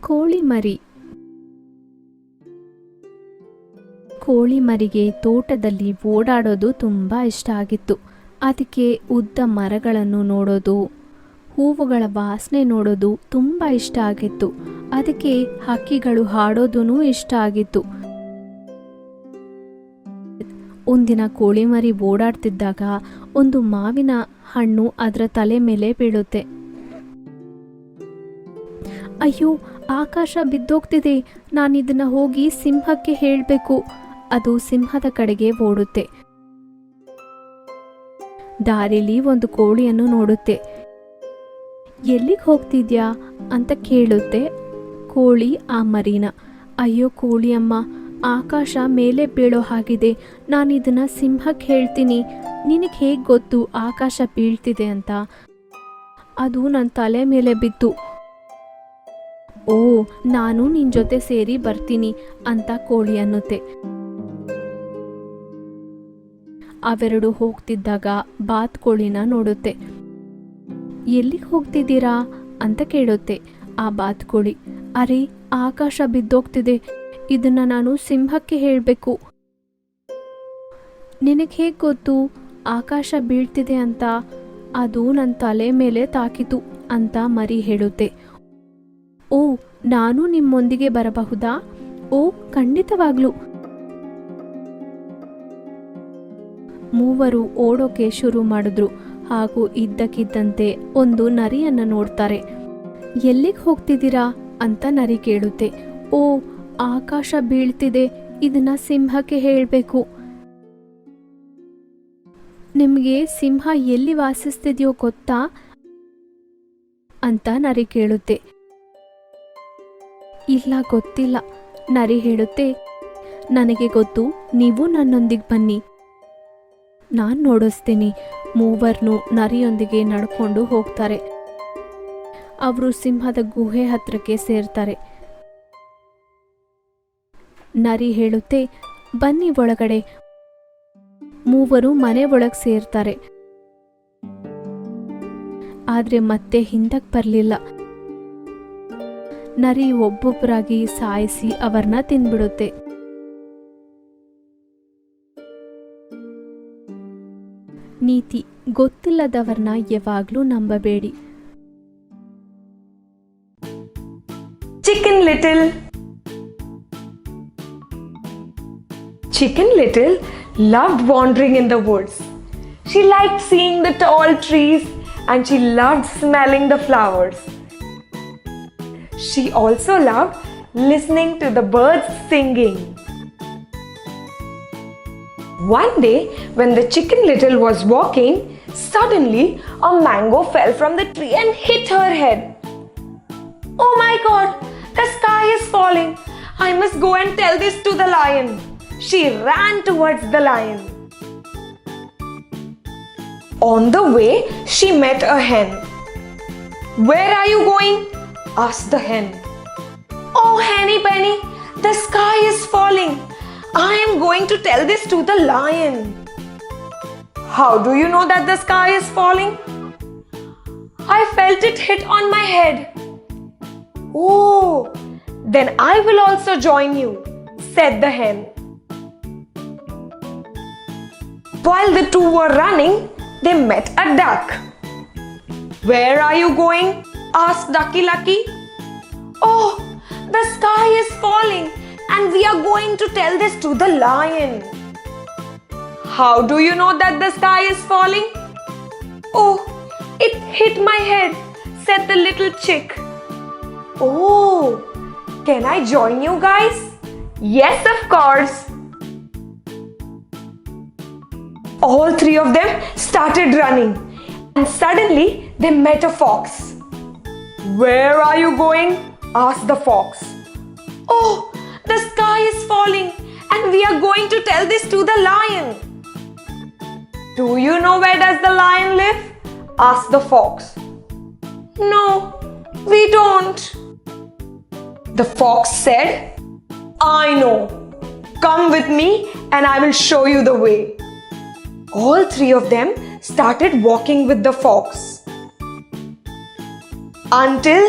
ಕೋಳಿ ಮರಿ. ಕೋಳಿ ಮರಿಗೆ ತೋಟದಲ್ಲಿ ಓಡಾಡೋದು ತುಂಬ ಇಷ್ಟ ಆಗಿತ್ತು. ಅದಕ್ಕೆ ಉದ್ದ ಮರಗಳನ್ನು ನೋಡೋದು, ಹೂವುಗಳ ವಾಸನೆ ನೋಡೋದು ತುಂಬ ಇಷ್ಟ ಆಗಿತ್ತು. ಅದಕ್ಕೆ ಹಕ್ಕಿಗಳು ಹಾಡೋದೂ ಇಷ್ಟ ಆಗಿತ್ತು. ಒಂದಿನ ಕೋಳಿ ಮರಿ ಓಡಾಡ್ತಿದ್ದಾಗ ಒಂದು ಮಾವಿನ ಹಣ್ಣು ಅದರ ತಲೆ ಮೇಲೆ ಬೀಳುತ್ತೆ. ಅಯ್ಯೋ, ಆಕಾಶ ಬಿದ್ದೋಗ್ತಿದೆ, ನಾನಿದನ್ನ ಹೋಗಿ ಸಿಂಹಕ್ಕೆ ಹೇಳಬೇಕು. ಅದು ಸಿಂಹದ ಕಡೆಗೆ ಓಡುತ್ತೆ. ದಾರಿಲಿ ಒಂದು ಕೋಳಿಯನ್ನು ನೋಡುತ್ತೆ. ಎಲ್ಲಿಗೆ ಹೋಗ್ತಿದ್ಯಾ ಅಂತ ಕೇಳುತ್ತೆ ಕೋಳಿ ಆ ಮರಿನ. ಅಯ್ಯೋ ಕೋಳಿಯಮ್ಮ, ಆಕಾಶ ಮೇಲೆ ಬೀಳೋ ಹಾಗಿದೆ, ನಾನಿದನ್ನ ಸಿಂಹಕ್ಕೆ ಹೇಳ್ತೀನಿ. ನಿನಗೆ ಹೇಗೆ ಗೊತ್ತು ಆಕಾಶ ಬೀಳ್ತಿದೆ ಅಂತ? ಅದು ನನ್ನ ತಲೆ ಮೇಲೆ ಬಿತ್ತು. ಓ, ನಾನು ನಿನ್ನ ಜೊತೆ ಸೇರಿ ಬರ್ತೀನಿ ಅಂತ ಕೋಳಿ ಅನ್ನುತ್ತೆ. ಅವೆರಡು ಹೋಗ್ತಿದ್ದಾಗ ಬಾತುಕೋಳಿನ ನೋಡುತ್ತೆ. ಎಲ್ಲಿಗೆ ಹೋಗ್ತಿದ್ದೀರಾ ಅಂತ ಕೇಳುತ್ತೆ ಆ ಬಾತುಕೋಳಿ. ಅರೆ, ಆಕಾಶ ಬಿದ್ದೋಗ್ತಿದೆ, ಇದನ್ನ ನಾನು ಸಿಂಹಕ್ಕೆ ಹೇಳಬೇಕು. ನಿನಗೆ ಹೇಗೆ ಗೊತ್ತು ಆಕಾಶ ಬೀಳ್ತಿದೆ ಅಂತ? ಅದು ನನ್ನ ತಲೆ ಮೇಲೆ ತಾಕಿತು ಅಂತ ಮರಿ ಹೇಳುತ್ತೆ. ಓ, ನಾನು ನಿಮ್ಮೊಂದಿಗೆ ಬರಬಹುದಾ? ಓ, ಖಂಡಿತವಾಗ್ಲೂ. ಮೂವರು ಓಡೋಕೆ ಶುರು ಮಾಡಿದ್ರು. ಹಾಗೂ ಇದ್ದಕ್ಕಿದ್ದಂತೆ ಒಂದು ನರಿಯನ್ನು ನೋಡ್ತಾರೆ. ಎಲ್ಲಿಗೆ ಹೋಗ್ತಿದ್ದೀರಾ ಅಂತ ನರಿ ಕೇಳುತ್ತೆ. ಓ, ಆಕಾಶ ಬೀಳ್ತಿದೆ, ಇದನ್ನ ಸಿಂಹಕ್ಕೆ ಹೇಳಬೇಕು. ನಿಮಗೆ ಸಿಂಹ ಎಲ್ಲಿ ವಾಸಿಸ್ತಿದೆಯೋ ಗೊತ್ತಾ ಅಂತ ನರಿ ಕೇಳುತ್ತೆ. ಇಲ್ಲ, ಗೊತ್ತಿಲ್ಲ. ನರಿ ಹೇಳುತ್ತೆ, ನನಗೆ ಗೊತ್ತು, ನೀವು ನನ್ನೊಂದಿಗೆ ಬನ್ನಿ, ನಾನು ನೋಡಿಸ್ತೀನಿ. ಮೂವರ್ನು ನರಿಯೊಂದಿಗೆ ನಡ್ಕೊಂಡು ಹೋಗ್ತಾರೆ. ಅವರು ಸಿಂಹದ ಗುಹೆ ಹತ್ರಕ್ಕೆ ಸೇರ್ತಾರೆ. ನರಿ ಹೇಳುತ್ತೆ, ಬನ್ನಿ ಒಳಗಡೆ. ಮೂವರು ಮನೆ ಒಳಗೆ ಸೇರ್ತಾರೆ. ಆದ್ರೆ ಮತ್ತೆ ಹಿಂದಕ್ಕೆ ಬರಲಿಲ್ಲ. ನರಿ ಒಬ್ಬೊಬ್ಬರಾಗಿ ಸಾಯಿಸಿ ಅವರನ್ನ ತಿಂದ್ಬಿಡುತ್ತೆ. ನೀತಿ: ಗೊತ್ತಿಲ್ಲದವರನ್ನ ಯಾವಾಗ್ಲೂ ನಂಬಬೇಡಿ. Chicken Little. Chicken Little loved wandering in the woods. She liked seeing the tall trees and she loved smelling the flowers. She also loved listening to the birds singing. One day, when the Chicken Little was walking, suddenly a mango fell from the tree and hit her head. Oh my God! The sky is falling. I must go and tell this to the lion. She ran towards the lion. On the way, she met a hen. Where are you going? Asked the hen. Oh, Henny Penny, the sky is falling. I am going to tell this to the lion. How do you know that the sky is falling? I felt it hit on my head. Oh, then I will also join you, said the hen. While the two were running, they met a duck. Where are you going? Asked Ducky Lucky. Oh, the sky is falling and we are going to tell this to the lion. How do you know that the sky is falling? Oh, it hit my head, said the little chick. Oh, can I join you guys? Yes, of course. All three of them started running and suddenly they met a fox. Where are you going? Asked the fox. Oh, the sky is falling and we are going to tell this to the lion. Do you know where does the lion live? Asked the fox. No, we don't. The fox said, I know. Come with me and I will show you the way. All three of them started walking with the fox until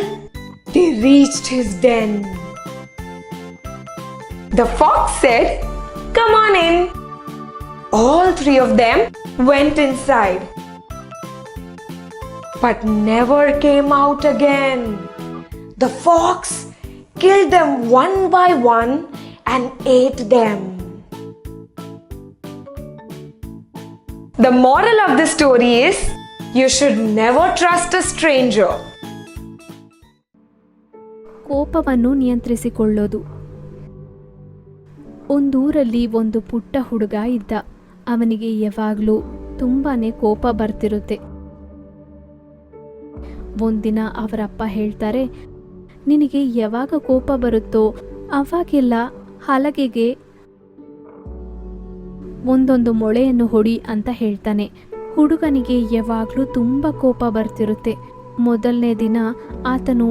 they reached his den. The fox said, "Come on in." All three of them went inside, but never came out again. The fox killed them one by one and ate them. The moral of the story is, you should never trust a stranger. ಕೋಪವನ್ನು ನಿಯಂತ್ರಿಸಿಕೊಳ್ಳೋದು. ಒಂದೂರಲ್ಲಿ ಒಂದು ಪುಟ್ಟ ಹುಡುಗ ಇದ್ದ. ಅವನಿಗೆ ಯಾವಾಗಲೂ ತುಂಬಾನೇ ಕೋಪ ಬರ್ತಿರುತ್ತೆ. ಒಂದಿನ ಅವರಪ್ಪ ಹೇಳ್ತಾರೆ, ನಿನಗೆ ಯಾವಾಗ ಕೋಪ ಬರುತ್ತೋ ಅವಾಗೆಲ್ಲ ಹಲಗೆಗೆ ಒಂದೊಂದು ಮೊಳೆಯನ್ನು ಹೊಡಿ ಅಂತ ಹೇಳ್ತಾನೆ. ಹುಡುಗನಿಗೆ ಯಾವಾಗಲೂ ತುಂಬ ಕೋಪ ಬರ್ತಿರುತ್ತೆ. ಮೊದಲನೇ ದಿನ ಆತನು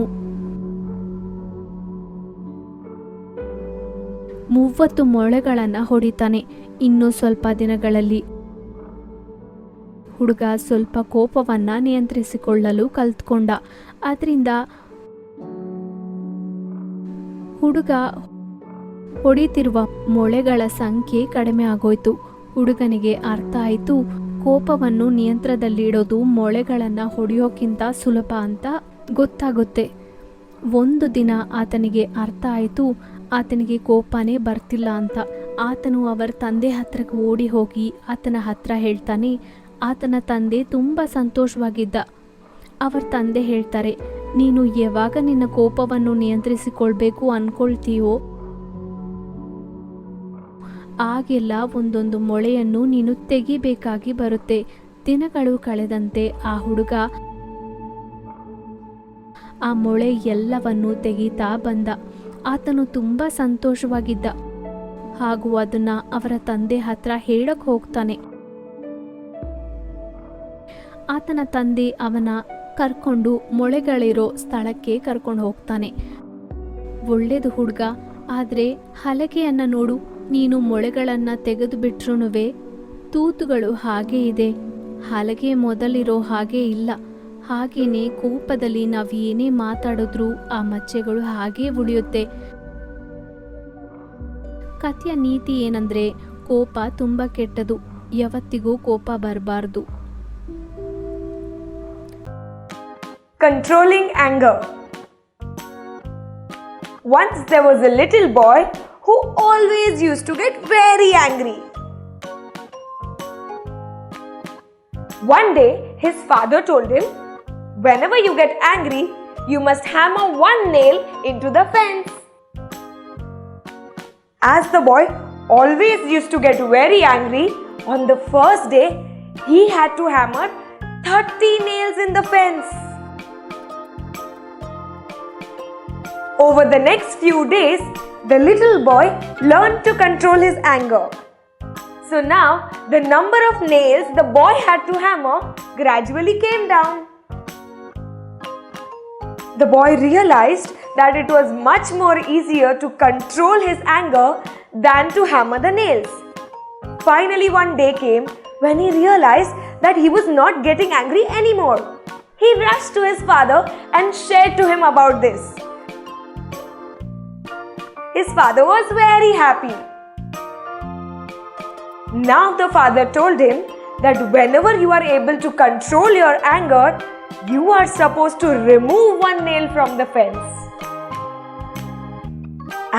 30 ಮೊಳೆಗಳನ್ನು ಹೊಡಿತಾನೆ. ಇನ್ನು ಸ್ವಲ್ಪ ದಿನಗಳಲ್ಲಿ ಹುಡುಗ ಸ್ವಲ್ಪ ಕೋಪವನ್ನು ನಿಯಂತ್ರಿಸಿಕೊಳ್ಳಲು ಕಲ್ತ್ಕೊಂಡ. ಅದರಿಂದ ಹುಡುಗ ಹೊಡಿತಿರುವ ಮೊಳೆಗಳ ಸಂಖ್ಯೆ ಕಡಿಮೆ ಆಗೋಯ್ತು. ಹುಡುಗನಿಗೆ ಅರ್ಥ ಆಯಿತು, ಕೋಪವನ್ನು ನಿಯಂತ್ರಣದಲ್ಲಿಡೋದು ಮೊಳೆಗಳನ್ನು ಹೊಡೆಯೋಕ್ಕಿಂತ ಸುಲಭ ಅಂತ ಗೊತ್ತಾಗುತ್ತೆ. ಒಂದು ದಿನ ಆತನಿಗೆ ಅರ್ಥ ಆಯಿತು, ಆತನಿಗೆ ಕೋಪನೇ ಬರ್ತಿಲ್ಲ ಅಂತ. ಆತನು ಅವರ ತಂದೆ ಹತ್ರಕ್ಕೆ ಓಡಿ ಹೋಗಿ ಆತನ ಹತ್ರ ಹೇಳ್ತಾನೆ. ಆತನ ತಂದೆ ತುಂಬ ಸಂತೋಷವಾಗಿದ್ದ. ಅವರ ತಂದೆ ಹೇಳ್ತಾರೆ, ನೀನು ಯಾವಾಗ ನಿನ್ನ ಕೋಪವನ್ನು ನಿಯಂತ್ರಿಸಿಕೊಳ್ಬೇಕು ಅಂದ್ಕೊಳ್ತೀಯೋ ಆಗೆಲ್ಲ ಒಂದೊಂದು ಮೊಳೆಯನ್ನು ನೀನು ತೆಗಿಬೇಕಾಗಿ ಬರುತ್ತೆ. ದಿನಗಳು ಕಳೆದಂತೆ ಆ ಹುಡುಗ ಆ ಮೊಳೆ ಎಲ್ಲವನ್ನು ತೆಗೀತಾ ಬಂದ. ಆತನು ತುಂಬ ಸಂತೋಷವಾಗಿದ್ದ ಹಾಗೂ ಅದನ್ನ ಅವರ ತಂದೆ ಹತ್ರ ಹೇಳಕ್ ಹೋಗ್ತಾನೆ. ಆತನ ತಂದೆ ಅವನ ಕರ್ಕೊಂಡು ಮೊಳೆಗಳಿರೋ ಸ್ಥಳಕ್ಕೆ ಕರ್ಕೊಂಡು ಹೋಗ್ತಾನೆ. ಒಳ್ಳೇದು ಹುಡುಗ, ಆದರೆ ಹಲಗೆಯನ್ನು ನೋಡು, ನೀನು ಮೊಳೆಗಳನ್ನು ತೆಗೆದು ಬಿಟ್ರುನುವೆ ತೂತುಗಳು ಹಾಗೇ ಇದೆ. ಹಲಗೆ ಮೊದಲಿರೋ ಹಾಗೆ ಇಲ್ಲ. ಹಾಗೇನೆ ಕೋಪದಲ್ಲಿ ನಾವು ಏನೇ ಮಾತಾಡಿದ್ರೂ ಆ ಮಚ್ಚೆಗಳು ಹಾಗೇ ಉಳಿಯುತ್ತೆ. ಕಥೆಯ ನೀತಿ ಏನಂದ್ರೆ, ಕೋಪ ತುಂಬ ಕೆಟ್ಟದು. ಯಾವತ್ತಿಗೂ ಕೋಪ ಬರಬಾರ್ದು. Controlling anger. Once there was a little boy who always used to get very angry. One day, his father told him, "Whenever you get angry, you must hammer one nail into the fence." As the boy always used to get very angry, on the first day, he had to hammer 30 nails in the fence. Over the next few days, the little boy learned to control his anger. So now, the number of nails the boy had to hammer gradually came down. The boy realized that it was much more easier to control his anger than to hammer the nails. Finally, one day came when he realized that he was not getting angry anymore. He rushed to his father and shared to him about this. His father was very happy. Now the father told him that whenever you are able to control your anger, you are supposed to remove one nail from the fence.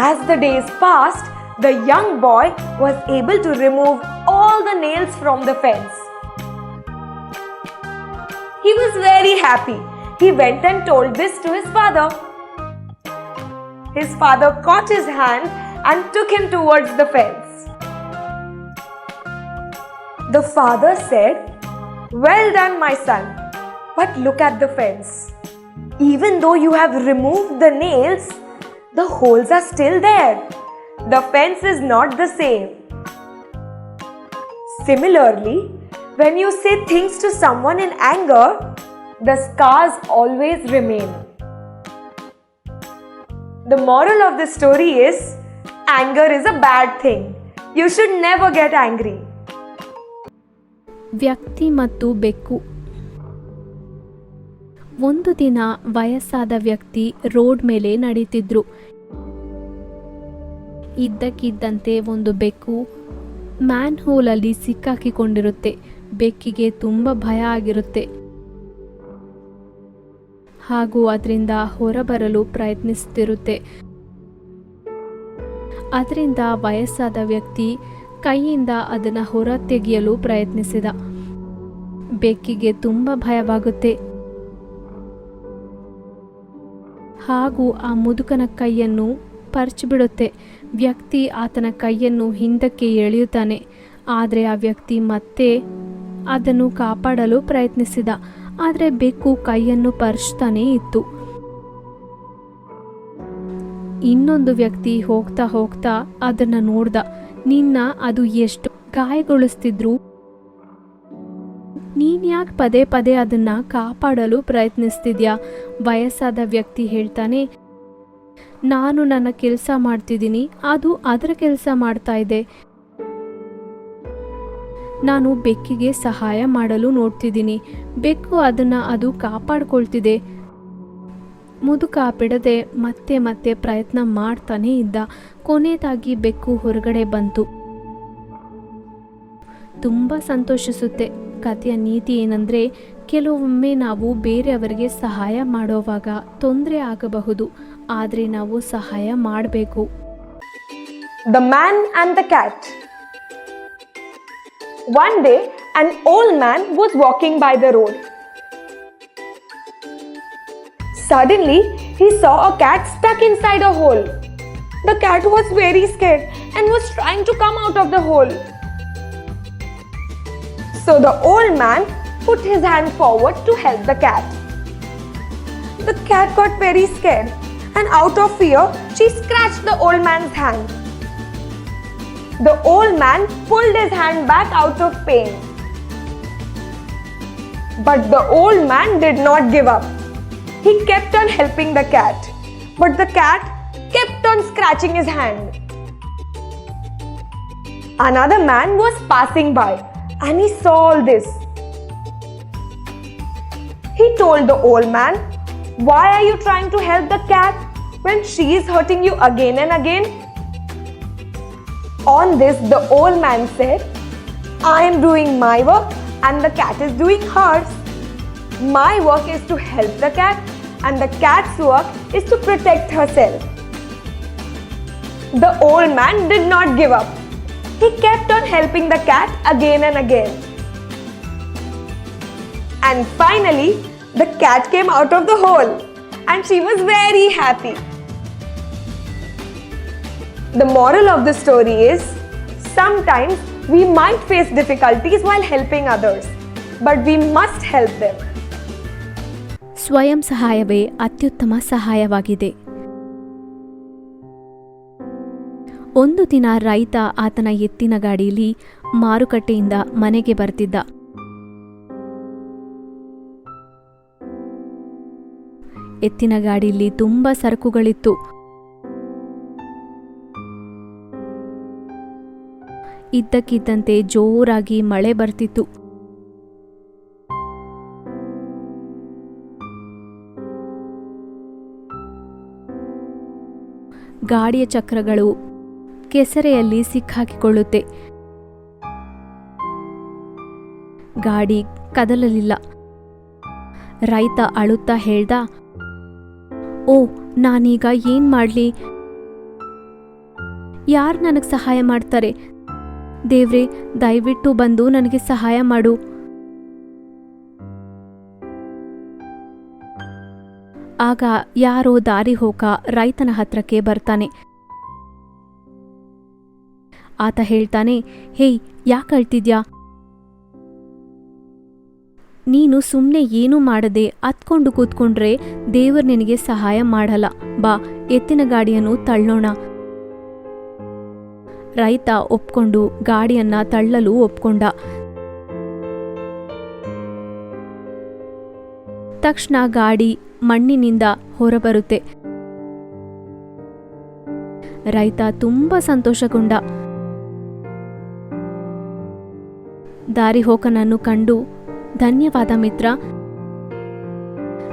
As the days passed, the young boy was able to remove all the nails from the fence. He was very happy. He went and told this to his father. His father caught his hand and took him towards the fence. The father said, "Well done, my son, but look at the fence. Even though you have removed the nails, the holes are still there. The fence is not the same." Similarly, when you say things to someone in anger, the scars always remain. The moral of the story is, anger is a bad thing. You should never get angry. ವ್ಯಕ್ತಿ ಮತ್ತು ಬೆಕ್ಕು. ಒಂದು ದಿನ ವಯಸ್ಸಾದ ವ್ಯಕ್ತಿ road ಮೇಲೆ ನಡೀತಿದ್ರು. ಇದ್ದಕ್ಕಿದ್ದಂತೆ ಒಂದು ಬೆಕ್ಕು ಮ್ಯಾನ್ ಹೋಲಲ್ಲಿ ಸಿಕ್ಕಾಕಿಕೊಂಡಿರುತ್ತೆ. ಬೆಕ್ಕಿಗೆ ತುಂಬ ಭಯ ಆಗಿರುತ್ತೆ ಹಾಗೂ ಅದರಿಂದ ಹೊರಬರಲು ಪ್ರಯತ್ನಿಸುತ್ತಿರುತ್ತೆ. ಅದರಿಂದ ವಯಸ್ಸಾದ ವ್ಯಕ್ತಿ ಕೈಯಿಂದ ಅದನ್ನು ಹೊರ ತೆಗೆಯಲು ಪ್ರಯತ್ನಿಸಿದ. ಬೆಕ್ಕಿಗೆ ತುಂಬ ಭಯವಾಗುತ್ತೆ ಹಾಗೂ ಆ ಮುದುಕನ ಕೈಯನ್ನು ಪರ್ಚಿಬಿಡುತ್ತೆ. ವ್ಯಕ್ತಿ ಆತನ ಕೈಯನ್ನು ಹಿಂದಕ್ಕೆ ಎಳೆಯುತ್ತಾನೆ. ಆದರೆ ಆ ವ್ಯಕ್ತಿ ಮತ್ತೆ ಅದನ್ನು ಕಾಪಾಡಲು ಪ್ರಯತ್ನಿಸಿದ. ಆದರೆ ಬೆಕ್ಕು ಕೈಯನ್ನು ಪರ್ಚ್ತಾನೇ ಇತ್ತು. ಇನ್ನೊಂದು ವ್ಯಕ್ತಿ ಹೋಗ್ತಾ ಹೋಗ್ತಾ ಅದನ್ನು ನೋಡ್ದ. ನಿನ್ನ ಅದು ಎಷ್ಟು ಗಾಯಗೊಳಿಸ್ತಿದ್ರು, ನೀನ್ ಯಾಕೆ ಪದೇ ಪದೇ ಅದನ್ನ ಕಾಪಾಡಲು ಪ್ರಯತ್ನಿಸ್ತಿದ್ಯಾ? ವಯಸ್ಸಾದ ವ್ಯಕ್ತಿ ಹೇಳ್ತಾನೆ, ನಾನು ನನ್ನ ಕೆಲಸ ಮಾಡ್ತಿದ್ದೀನಿ, ಅದು ಅದರ ಕೆಲಸ ಮಾಡ್ತಾ ಇದೆ. ನಾನು ಬೆಕ್ಕಿಗೆ ಸಹಾಯ ಮಾಡಲು ನೋಡ್ತಿದ್ದೀನಿ, ಬೆಕ್ಕು ಅದು ಕಾಪಾಡ್ಕೊಳ್ತಿದೆ. ಮುದುಕ ಬಿಡದೆ ಮತ್ತೆ ಮತ್ತೆ ಪ್ರಯತ್ನ ಮಾಡ್ತಾನೇ ಇದ್ದ. ಕೊನೆಯದಾಗಿ ಬೆಕ್ಕು ಹೊರಗಡೆ ಬಂತು. ತುಂಬ ಸಂತೋಷಿಸುತ್ತೆ. ಕಥೆಯ ನೀತಿ ಏನಂದರೆ, ಕೆಲವೊಮ್ಮೆ ನಾವು ಬೇರೆಯವರಿಗೆ ಸಹಾಯ ಮಾಡೋವಾಗ ತೊಂದರೆ ಆಗಬಹುದು, ಆದರೆ ನಾವು ಸಹಾಯ ಮಾಡಬೇಕು. The Man and the Cat. One day, an old man was walking by the road. Suddenly, he saw a cat stuck inside a hole. The cat was very scared and was trying to come out of the hole. So the old man put his hand forward to help the cat. The cat got very scared and out of fear, she scratched the old man's hand. The old man pulled his hand back out of pain. But the old man did not give up. He kept on helping the cat. But the cat kept on scratching his hand. Another man was passing by and he saw all this. He told the old man, "Why are you trying to help the cat when she is hurting you again and again?" On this, the old man said, "I am doing my work and the cat is doing hers. My work is to help the cat and the cat's work is to protect herself." The old man did not give up. He kept on helping the cat again and again. And finally, the cat came out of the hole and she was very happy. The moral of the story is, sometimes we might face difficulties while helping others, but we must help them. ಸ್ವಯಂ ಸಹಾಯವೇ ಅತ್ಯುತ್ತಮ ಸಹಾಯವಾಗಿದೆ. ಒಂದು ದಿನ ರೈತ ಆತನ ಎತ್ತಿನ ಗಾಡಿಯಲ್ಲಿ ಮಾರುಕಟ್ಟೆಯಿಂದ ಮನೆಗೆ ಬರ್ತಿದ್ದ. ಎತ್ತಿನ ಗಾಡಿಯಲ್ಲಿ ತುಂಬ ಸರಕುಗಳಿತ್ತು. ಇದ್ದಕ್ಕಿದ್ದಂತೆ ಜೋರಾಗಿ ಮಳೆ ಬರ್ತಿತ್ತು. ಗಾಡಿಯ ಚಕ್ರಗಳು ಕೆಸರೆಯಲ್ಲಿ ಸಿಕ್ಕಾಕಿಕೊಳ್ಳುತ್ತೆ. ಗಾಡಿ ಕದಲಲಿಲ್ಲ. ರೈತ ಅಳುತ್ತಾ ಹೇಳ್ದ, "ಓ, ನಾನೀಗ ಏನ್ ಮಾಡ್ಲಿ? ಯಾರು ನನಗೆ ಸಹಾಯ ಮಾಡ್ತಾರೆ? ದೇವ್ರೇ, ದಯವಿಟ್ಟು ಬಂದು ನನಗೆ ಸಹಾಯ ಮಾಡು." ಆಗ ಯಾರೋ ದಾರಿ ಹೋಗ ರೈತನ ಹತ್ರಕ್ಕೆ ಬರ್ತಾನೆ. ಆತ ಹೇಳ್ತಾನೆ, "ಹೇಯ್, ಯಾಕೆ ಅಳ್ತಿದ್ಯಾ? ನೀನು ಸುಮ್ಮನೆ ಏನೂ ಮಾಡದೆ ಅತ್ಕೊಂಡು ಕೂತ್ಕೊಂಡ್ರೆ ದೇವರು ನಿನಗೆ ಸಹಾಯ ಮಾಡಲ್ಲ. ಬಾ, ಎತ್ತಿನ ಗಾಡಿಯನ್ನು ತಳ್ಳೋಣ." ರೈತ ಒಪ್ಕೊಂಡು ಗಾಡಿಯನ್ನ ತಳ್ಳಲು ಒಪ್ಕೊಂಡ. ತಕ್ಷಣ ಗಾಡಿ ಮಣ್ಣಿನಿಂದ ಹೊರಬರುತ್ತೆ. ರೈತ ತುಂಬ ಸಂತೋಷಗೊಂಡ. ದಾರಿಹೋಕನನ್ನು ಕಂಡು, "ಧನ್ಯವಾದ ಮಿತ್ರ,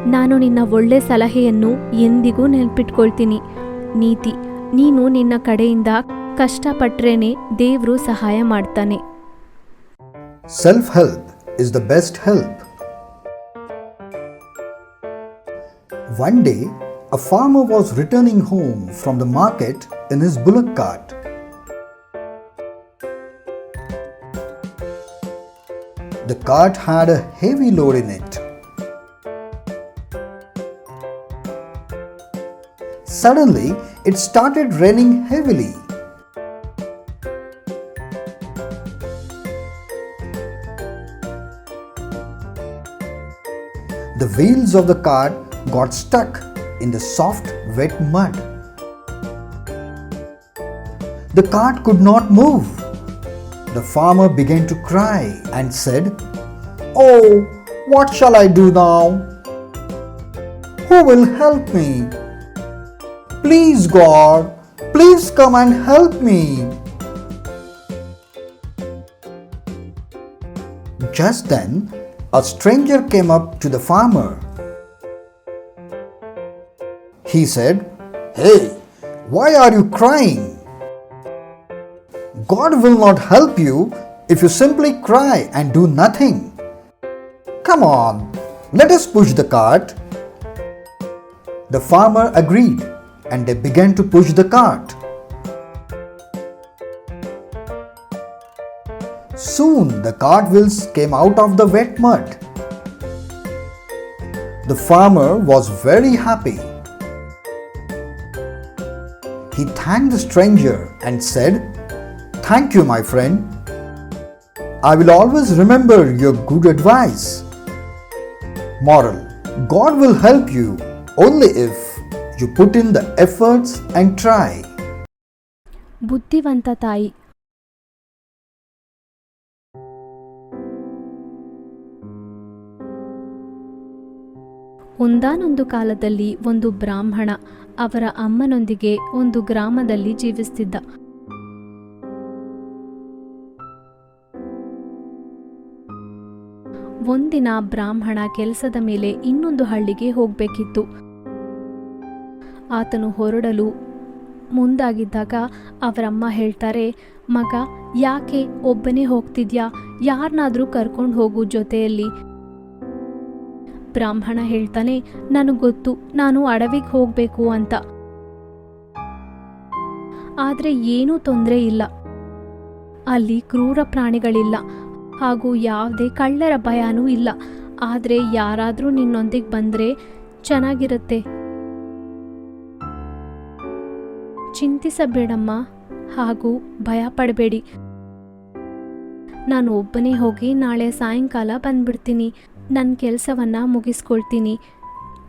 ನಾನು ನಿನ್ನ ಒಳ್ಳೆ ಸಲಹೆಯನ್ನು ಎಂದಿಗೂ ನೆನಪಿಟ್ಕೊಳ್ತೀನಿ. ನೀತಿ, ನೀನು ನಿನ್ನ ಕಡೆಯಿಂದ ಕಷ್ಟಪಟ್ರೇನೆ ದೇವ್ರು ಸಹಾಯ ಮಾಡ್ತಾನೆ. Self-help is the best help. One day, a farmer was returning home from the market in his bullock cart. The cart had a heavy load in it. Suddenly, it started raining heavily. The wheels of the cart got stuck in the soft, wet mud. The cart could not move. The farmer began to cry and said, "Oh, what shall I do now? Who will help me? Please, God, please come and help me." Just then, a stranger came up to the farmer. He said, "Hey, why are you crying? God will not help you if you simply cry and do nothing. Come on, let us push the cart." The farmer agreed and they began to push the cart. Soon the cart wheels came out of the wet mud. The farmer was very happy. He thanked the stranger and said, "Thank you, my friend. I will always remember your good advice." Moral: God will help you only if you put in the efforts and try. ಬುದ್ಧಿವಂತ ತಾಯಿ. ಒಂದಾನೊಂದು ಕಾಲದಲ್ಲಿ ಒಂದು ಬ್ರಾಹ್ಮಣ ಅವರ ಅಮ್ಮನೊಂದಿಗೆ ಒಂದು ಗ್ರಾಮದಲ್ಲಿ ಜೀವಿಸ್ತಿದ್ದ. ಒಂದಿನ ಬ್ರಾಹ್ಮಣ ಕೆಲಸದ ಮೇಲೆ ಇನ್ನೊಂದು ಹಳ್ಳಿಗೆ ಹೋಗಬೇಕಿತ್ತು. ಆತನು ಹೊರಡಲು ಮುಂದಾಗಿದ್ದಾಗ ಅವರಮ್ಮ ಹೇಳ್ತಾರೆ, "ಮಗ, ಯಾಕೆ ಒಬ್ಬನೇ ಹೋಗ್ತಿದ್ಯಾ? ಯಾರನ್ನಾದ್ರೂ ಕರ್ಕೊಂಡು ಹೋಗು ಜೊತೆಯಲ್ಲಿ." ಬ್ರಾಹ್ಮಣ ಹೇಳ್ತಾನೆ, "ನನಗೆ ಗೊತ್ತು, ನಾನು ಅಡವಿಗೆ ಹೋಗಬೇಕು ಅಂತ. ಆದರೆ ಏನೂ ತೊಂದರೆ ಇಲ್ಲ. ಅಲ್ಲಿ ಕ್ರೂರ ಪ್ರಾಣಿಗಳಿಲ್ಲ ಹಾಗೂ ಯಾವುದೇ ಕಳ್ಳರ ಭಯನೂ ಇಲ್ಲ. ಆದರೆ ಯಾರಾದರೂ ನಿನ್ನೊಂದಿಗೆ ಬಂದರೆ ಚೆನ್ನಾಗಿರುತ್ತೆ. ಚಿಂತಿಸಬೇಡಮ್ಮ ಹಾಗೂ ಭಯ ಪಡಬೇಡಿ. ನಾನು ಒಬ್ಬನೇ ಹೋಗಿ ನಾಳೆ ಸಾಯಂಕಾಲ ಬಂದ್ಬಿಡ್ತೀನಿ. ನನ್ನ ಕೆಲಸವನ್ನು ಮುಗಿಸ್ಕೊಳ್ತೀನಿ."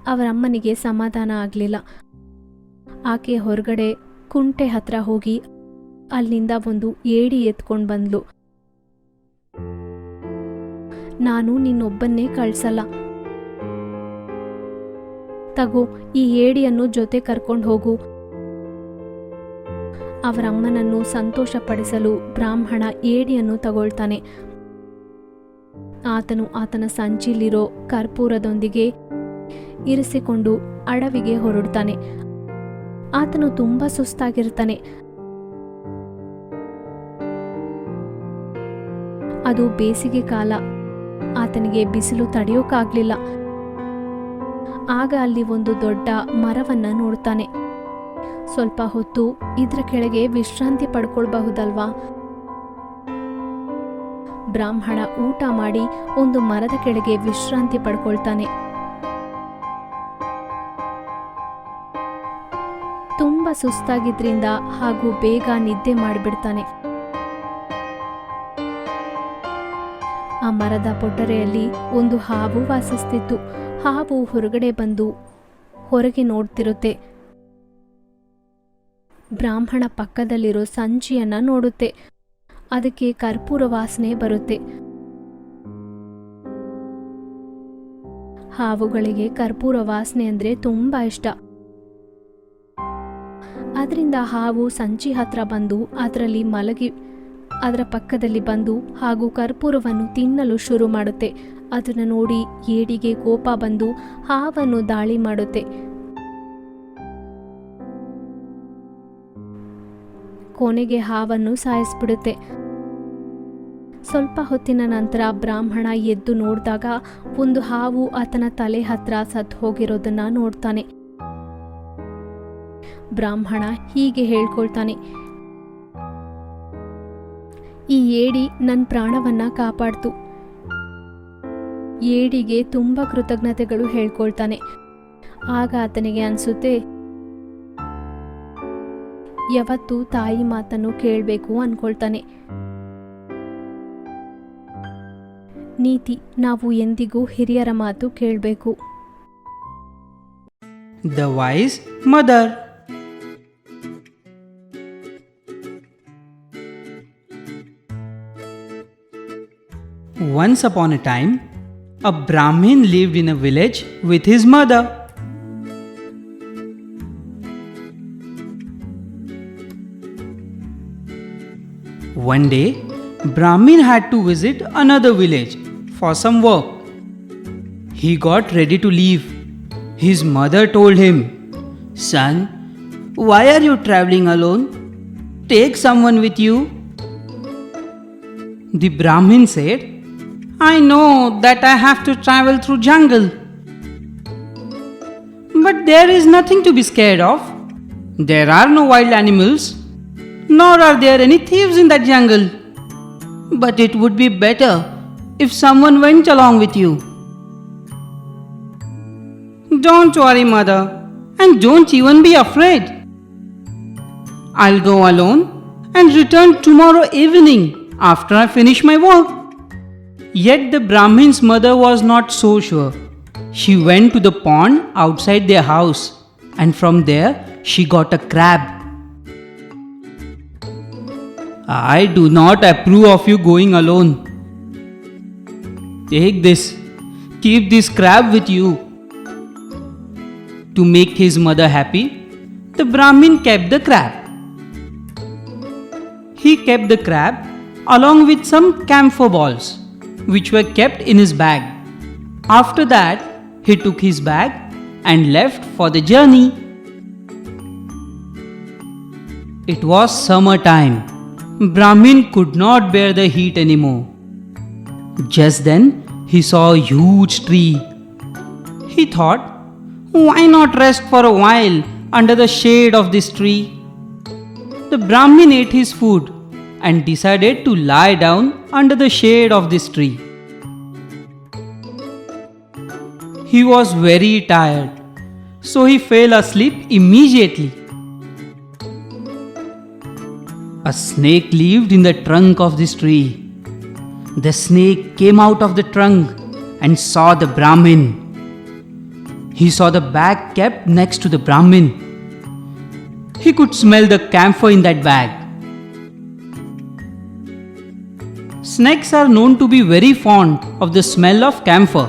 ಅವರಮ್ಮನಿಗೆ ಸಮಾಧಾನ ಆಗಲಿಲ್ಲ. ಆಕೆ ಹೊರಗಡೆ ಕುಂಟೆ ಹತ್ರ ಹೋಗಿ ಅಲ್ಲಿಂದ ಒಂದು ಏಡಿ ಎತ್ಕೊಂಡು ಬಂದ್ಲು. "ನಾನು ನಿನ್ನೊಬ್ಬನ್ನೇ ಕಳ್ಸಲ್ಲ. ತಗೋ, ಈ ಏಡಿಯನ್ನು ಜೊತೆ ಕರ್ಕೊಂಡು ಹೋಗು." ಅವರಮ್ಮನನ್ನು ಸಂತೋಷಪಡಿಸಲು ಬ್ರಾಹ್ಮಣ ಏಡಿಯನ್ನು ತಗೊಳ್ತಾನೆ. ಆತನು ಆತನ ಸಂಚಿಲಿರೋ ಕರ್ಪೂರದೊಂದಿಗೆ ಇರಿಸಿಕೊಂಡು ಅಡವಿಗೆ ಹೊರಡ್ತಾನೆ. ಆತನು ತುಂಬಾ ಸುಸ್ತಾಗಿರ್ತಾನೆ. ಅದು ಬೇಸಿಗೆ ಕಾಲ. ಆತನಿಗೆ ಬಿಸಿಲು ತಡೆಯೋಕ್ಕಾಗ್ಲಿಲ್ಲ. ಆಗ ಅಲ್ಲಿ ಒಂದು ದೊಡ್ಡ ಮರವನ್ನ ನೋಡ್ತಾನೆ. ಸ್ವಲ್ಪ ಹೊತ್ತು ಇದ್ರ ಕೆಳಗೆ ವಿಶ್ರಾಂತಿ ಪಡ್ಕೊಳ್ಬಹುದಲ್ವಾ? ಬ್ರಾಹ್ಮಣ ಊಟ ಮಾಡಿ ಒಂದು ಮರದ ಕೆಳಗೆ ವಿಶ್ರಾಂತಿ ಪಡ್ಕೊಳ್ತಾನೆ. ತುಂಬಾ ಸುಸ್ತಾಗಿದ್ರಿಂದ ಹಾಗೂ ಬೇಗ ನಿದ್ದೆ ಮಾಡಿಬಿಡ್ತಾನೆ. ಆ ಮರದ ಪೊಟರೆಯಲ್ಲಿ ಒಂದು ಹಾವು ವಾಸಿಸ್ತಿತ್ತು. ಹಾವು ಹೊರಗಡೆ ಬಂದು ಹೊರಗೆ ನೋಡ್ತಿರುತ್ತೆ. ಬ್ರಾಹ್ಮಣ ಪಕ್ಕದಲ್ಲಿರೋ ಸಂಚಿಯನ್ನ ನೋಡುತ್ತೆ. ಅದಕ್ಕೆ ಕರ್ಪೂರ ವಾಸನೆ ಬರುತ್ತೆ. ಹಾವುಗಳಿಗೆ ಕರ್ಪೂರ ವಾಸನೆ ಅಂದ್ರೆ ತುಂಬಾ ಇಷ್ಟ. ಅದರಿಂದ ಹಾವು ಸಂಚಿ ಹತ್ರ ಬಂದು ಅದರಲ್ಲಿ ಮಲಗಿ ಅದರ ಪಕ್ಕದಲ್ಲಿ ಬಂದು ಹಾಗೂ ಕರ್ಪೂರವನ್ನು ತಿನ್ನಲು ಶುರು ಮಾಡುತ್ತೆ. ಅದನ್ನು ನೋಡಿ ಏಡಿಗೆ ಕೋಪ ಬಂದು ಹಾವನ್ನು ದಾಳಿ ಮಾಡುತ್ತೆ. ಕೊನೆಗೆ ಹಾವನ್ನು ಸಾಯಿಸ್ಬಿಡುತ್ತೆ. ಸ್ವಲ್ಪ ಹೊತ್ತಿನ ನಂತರ ಬ್ರಾಹ್ಮಣ ಎದ್ದು ನೋಡಿದಾಗ ಒಂದು ಹಾವು ಆತನ ತಲೆ ಹತ್ರ ಸತ್ತು ಹೋಗಿರೋದನ್ನ ನೋಡ್ತಾನೆ. ಬ್ರಾಹ್ಮಣ ಹೀಗೆ ಹೇಳ್ಕೊಳ್ತಾನೆ, ಈ ಏಡಿ ನನ್ನ ಪ್ರಾಣವನ್ನ ಕಾಪಾಡ್ತು. ಏಡಿಗೆ ತುಂಬ ಕೃತಜ್ಞತೆಗಳು ಹೇಳ್ಕೊಳ್ತಾನೆ. ಆಗ ಆತನಿಗೆ ಅನ್ಸುತ್ತೆ, ಯಾವತ್ತೂ ತಾಯಿ ಮಾತನ್ನು ಕೇಳಬೇಕು ಅನ್ಕೊಳ್ತಾನೆ. ನೀತಿ, ನಾವು ಎಂದಿಗೂ ಹಿರಿಯರ ಮಾತು ಕೇಳಬೇಕು. The wise mother. Once upon a time, a Brahmin lived in a village with his mother. One day, Brahmin had to visit another village for some work. He got ready to leave. His mother told him, "Son, why are you traveling alone? Take someone with you." The Brahmin said, "I know that I have to travel through jungle. But there is nothing to be scared of. There are no wild animals, nor are there any thieves in that jungle. But it would be better if someone went along with you." "Don't worry, mother, and don't even be afraid. I'll go alone and return tomorrow evening after I finish my work." Yet the Brahmin's mother was not so sure. She went to the pond outside their house, and from there she got a crab. "I do not approve of you going alone. Take this. Keep this crab with you." To make his mother happy, the Brahmin kept the crab. He kept the crab along with some camphor balls, which were kept in his bag. After that, he took his bag and left for the journey. It was summer time. Brahmin could not bear the heat anymore. Just then, he saw a huge tree. He thought, why not rest for a while under the shade of this tree? The Brahmin ate his food and decided to lie down under the shade of this tree. He was very tired, so he fell asleep immediately. A snake lived in the trunk of this tree. The snake came out of the trunk and saw the Brahmin. He saw the bag kept next to the Brahmin. He could smell the camphor in that bag. Snakes are known to be very fond of the smell of camphor.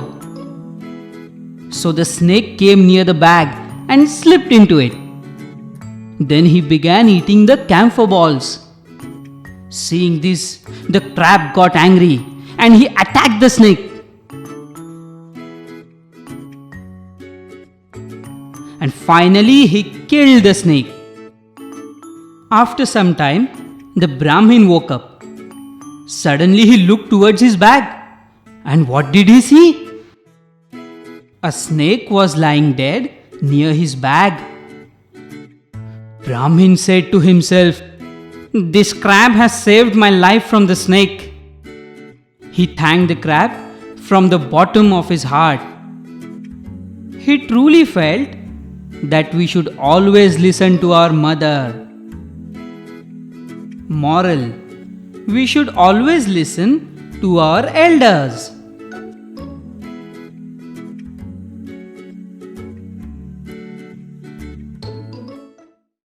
So the snake came near the bag and slipped into it. Then he began eating the camphor balls. Seeing this, the crab got angry and he attacked the snake. And finally, he killed the snake. After some time, the Brahmin woke up. Suddenly, he looked towards his bag. And what did he see? A snake was lying dead near his bag. Brahmin said to himself, "This crab has saved my life from the snake." He thanked the crab from the bottom of his heart. He truly felt that we should always listen to our mother. Moral: we should always listen to our elders.